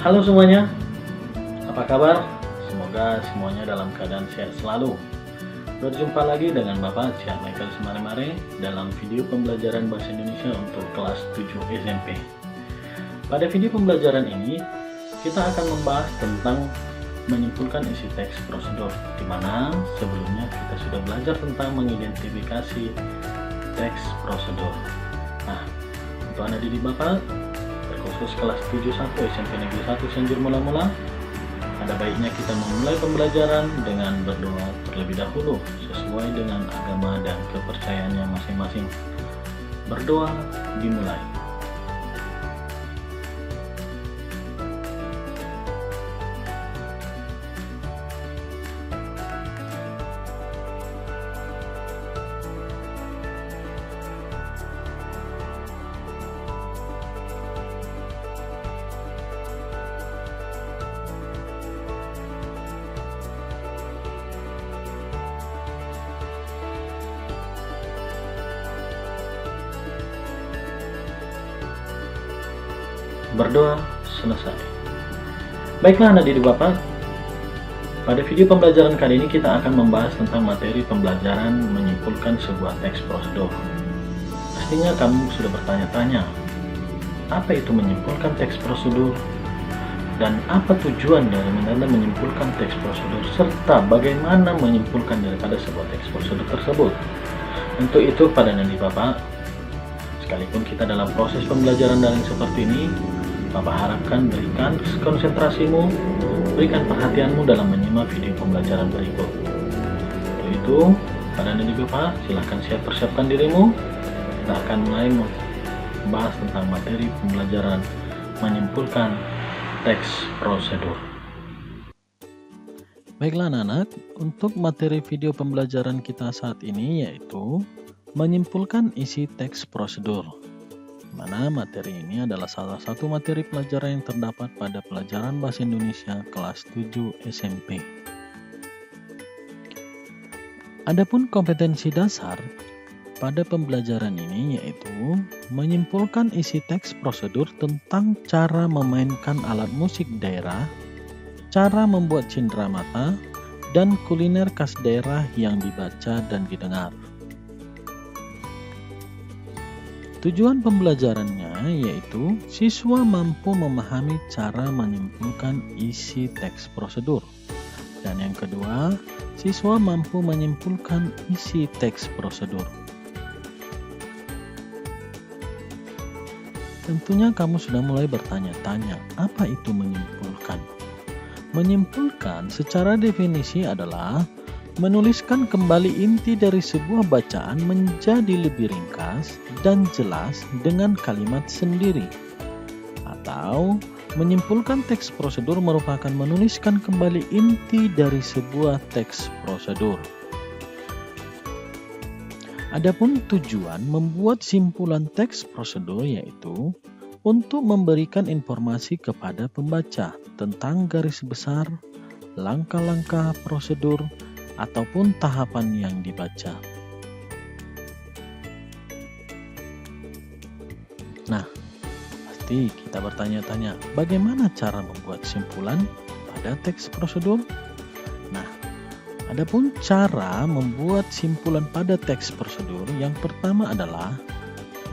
Halo semuanya, apa kabar? Semoga semuanya dalam keadaan sehat selalu. Berjumpa lagi dengan Bapak Cian Michael Semare-Mare dalam video pembelajaran Bahasa Indonesia untuk kelas 7 SMP. Pada video pembelajaran ini, kita akan membahas tentang menyimpulkan isi teks prosedur, di mana sebelumnya kita sudah belajar tentang mengidentifikasi teks prosedur. Nah, untuk Anda didik Bapak, khusus kelas 71 SMP Negeri 1 Cianjur Mula-Mula, ada baiknya kita memulai pembelajaran dengan berdoa terlebih dahulu sesuai dengan agama dan kepercayaannya masing-masing. Berdoa dimulai. Berdoa selesai. Baiklah anak didik Bapak, pada video pembelajaran kali ini kita akan membahas tentang materi pembelajaran menyimpulkan sebuah teks prosedur. Pastinya kamu sudah bertanya-tanya, apa itu menyimpulkan teks prosedur? Dan apa tujuan dari menyimpulkan teks prosedur, serta bagaimana menyimpulkan daripada sebuah teks prosedur tersebut? Untuk itu pada anak didik Bapak, sekalipun kita dalam proses pembelajaran daring seperti ini, Bapak harapkan berikan konsentrasimu, berikan perhatianmu dalam menyimak video pembelajaran berikut. Untuk itu, pada adik Bapak, silahkan persiapkan dirimu. Kita akan mulai membahas tentang materi pembelajaran menyimpulkan teks prosedur. Baiklah anak-anak, untuk materi video pembelajaran kita saat ini yaitu menyimpulkan isi teks prosedur. Mana materi ini adalah salah satu materi pelajaran yang terdapat pada pelajaran Bahasa Indonesia kelas 7 SMP. Adapun kompetensi dasar pada pembelajaran ini yaitu menyimpulkan isi teks prosedur tentang cara memainkan alat musik daerah, cara membuat cindera mata, dan kuliner khas daerah yang dibaca dan didengar. Tujuan pembelajarannya yaitu siswa mampu memahami cara menyimpulkan isi teks prosedur. Dan yang kedua, siswa mampu menyimpulkan isi teks prosedur. Tentunya kamu sudah mulai bertanya-tanya, apa itu menyimpulkan? Menyimpulkan secara definisi adalah menuliskan kembali inti dari sebuah bacaan menjadi lebih ringkas dan jelas dengan kalimat sendiri. Atau menyimpulkan teks prosedur merupakan menuliskan kembali inti dari sebuah teks prosedur. Adapun tujuan membuat simpulan teks prosedur yaitu untuk memberikan informasi kepada pembaca tentang garis besar, langkah-langkah prosedur, ataupun tahapan yang dibaca. Nah, pasti kita bertanya-tanya, bagaimana cara membuat simpulan pada teks prosedur? Nah, adapun cara membuat simpulan pada teks prosedur, yang pertama adalah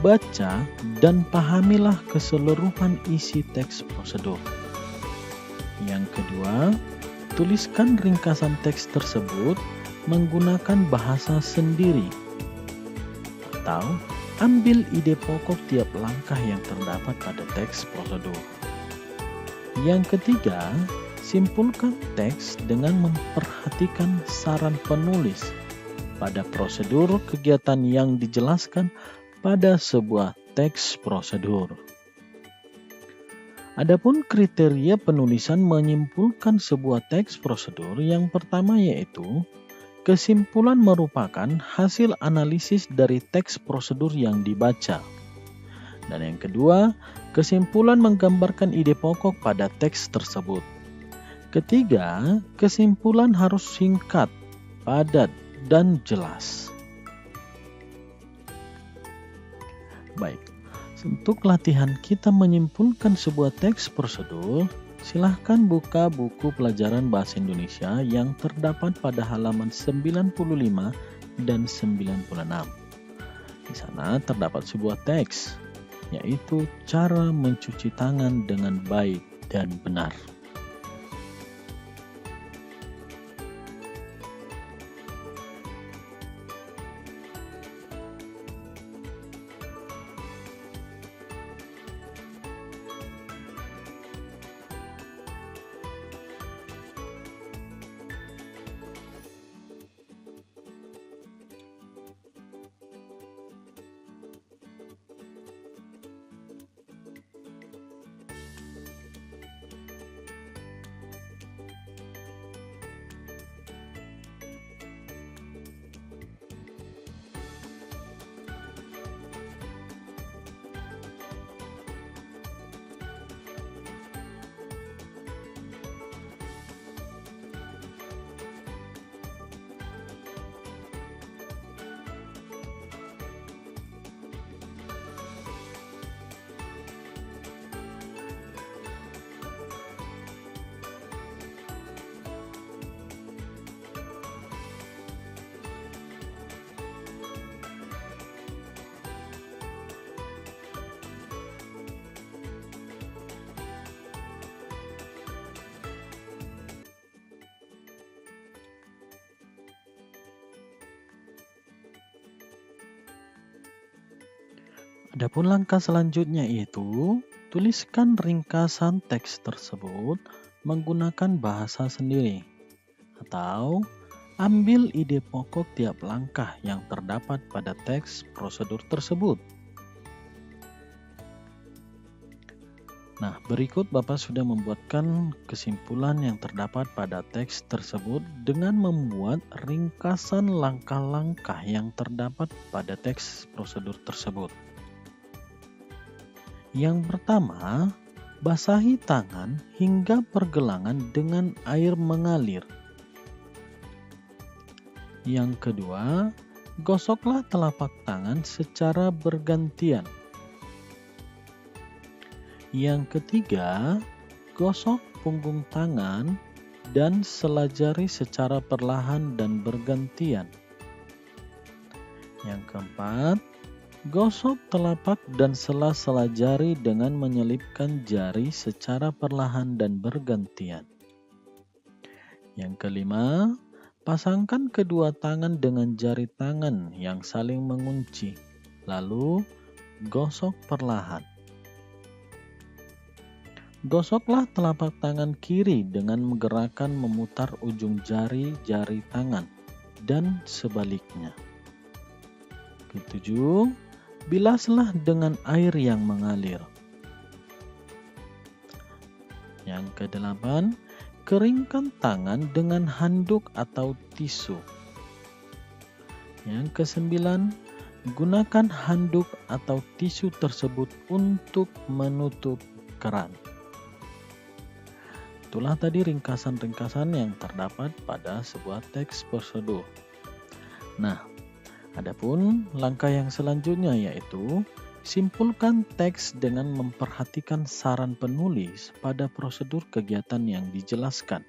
baca dan pahamilah keseluruhan isi teks prosedur. Yang kedua, tuliskan ringkasan teks tersebut menggunakan bahasa sendiri, atau ambil ide pokok tiap langkah yang terdapat pada teks prosedur. Yang ketiga, simpulkan teks dengan memperhatikan saran penulis pada prosedur kegiatan yang dijelaskan pada sebuah teks prosedur. Adapun kriteria penulisan menyimpulkan sebuah teks prosedur, yang pertama yaitu kesimpulan merupakan hasil analisis dari teks prosedur yang dibaca. Dan yang kedua, kesimpulan menggambarkan ide pokok pada teks tersebut. Ketiga, kesimpulan harus singkat, padat, dan jelas. Baik. Untuk latihan kita menyimpulkan sebuah teks prosedur, Silahkan buka buku pelajaran bahasa Indonesia yang terdapat pada halaman 95 dan 96. Di sana terdapat sebuah teks, yaitu cara mencuci tangan dengan baik dan benar. Adapun langkah selanjutnya itu, tuliskan ringkasan teks tersebut menggunakan bahasa sendiri, atau ambil ide pokok tiap langkah yang terdapat pada teks prosedur tersebut. Nah, berikut Bapak sudah membuatkan kesimpulan yang terdapat pada teks tersebut dengan membuat ringkasan langkah-langkah yang terdapat pada teks prosedur tersebut. Yang pertama, basahi tangan hingga pergelangan dengan air mengalir. Yang kedua, gosoklah telapak tangan secara bergantian. Yang ketiga, gosok punggung tangan dan sela jari secara perlahan dan bergantian. Yang keempat, gosok telapak dan sela-sela jari dengan menyelipkan jari secara perlahan dan bergantian. Yang kelima, pasangkan kedua tangan dengan jari tangan yang saling mengunci, lalu gosok perlahan. Gosoklah telapak tangan kiri dengan menggerakkan memutar ujung jari-jari tangan dan sebaliknya. Ketujuh, bilaslah dengan air yang mengalir. Yang kedelapan, keringkan tangan dengan handuk atau tisu. Yang kesembilan, gunakan handuk atau tisu tersebut untuk menutup keran. Itulah tadi ringkasan-ringkasan yang terdapat pada sebuah teks prosedur. Nah, adapun langkah yang selanjutnya yaitu simpulkan teks dengan memperhatikan saran penulis pada prosedur kegiatan yang dijelaskan.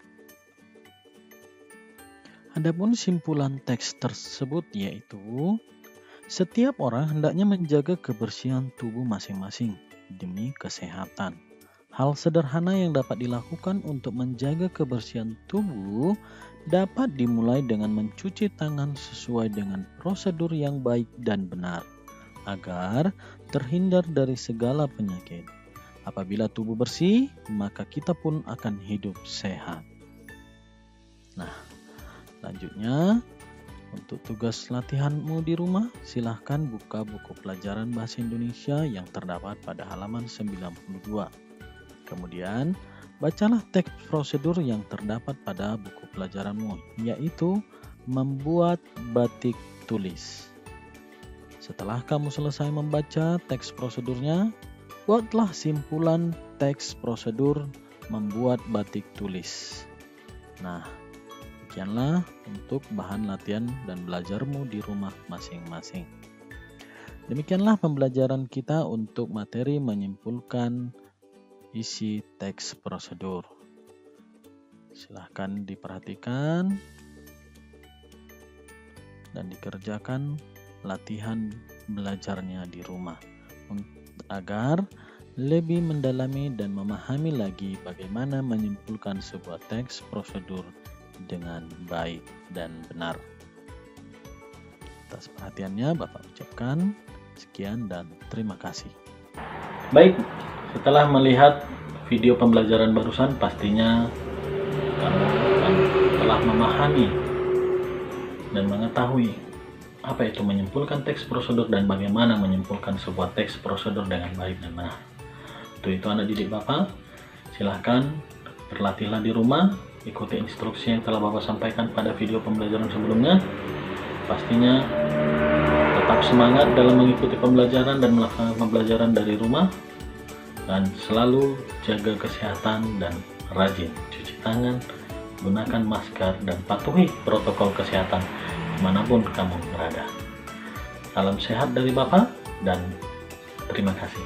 Adapun simpulan teks tersebut yaitu setiap orang hendaknya menjaga kebersihan tubuh masing-masing demi kesehatan. Hal sederhana yang dapat dilakukan untuk menjaga kebersihan tubuh dapat dimulai dengan mencuci tangan sesuai dengan prosedur yang baik dan benar, agar terhindar dari segala penyakit. Apabila tubuh bersih, maka kita pun akan hidup sehat. Nah, selanjutnya untuk tugas latihanmu di rumah, silahkan buka buku pelajaran bahasa Indonesia yang terdapat pada halaman 92. Kemudian, bacalah teks prosedur yang terdapat pada buku pelajaranmu, yaitu membuat batik tulis. Setelah kamu selesai membaca teks prosedurnya, buatlah simpulan teks prosedur membuat batik tulis. Nah, demikianlah untuk bahan latihan dan belajarmu di rumah masing-masing. Demikianlah pembelajaran kita untuk materi menyimpulkan isi teks prosedur. Silahkan diperhatikan dan dikerjakan latihan belajarnya di rumah agar lebih mendalami dan memahami lagi bagaimana menyimpulkan sebuah teks prosedur dengan baik dan benar. Atas perhatiannya Bapak ucapkan sekian dan terima kasih. Baik, setelah melihat video pembelajaran barusan, pastinya kamu telah memahami dan mengetahui apa itu menyimpulkan teks prosedur dan bagaimana menyimpulkan sebuah teks prosedur dengan baik dan benar. Untuk itu anak didik Bapak, silahkan berlatihlah di rumah, ikuti instruksi yang telah Bapak sampaikan pada video pembelajaran sebelumnya. Pastinya tetap semangat dalam mengikuti pembelajaran dan melaksanakan pembelajaran dari rumah, dan selalu jaga kesehatan dan rajin cuci tangan, gunakan masker, dan patuhi protokol kesehatan dimanapun kamu berada. Salam sehat dari Bapak dan terima kasih.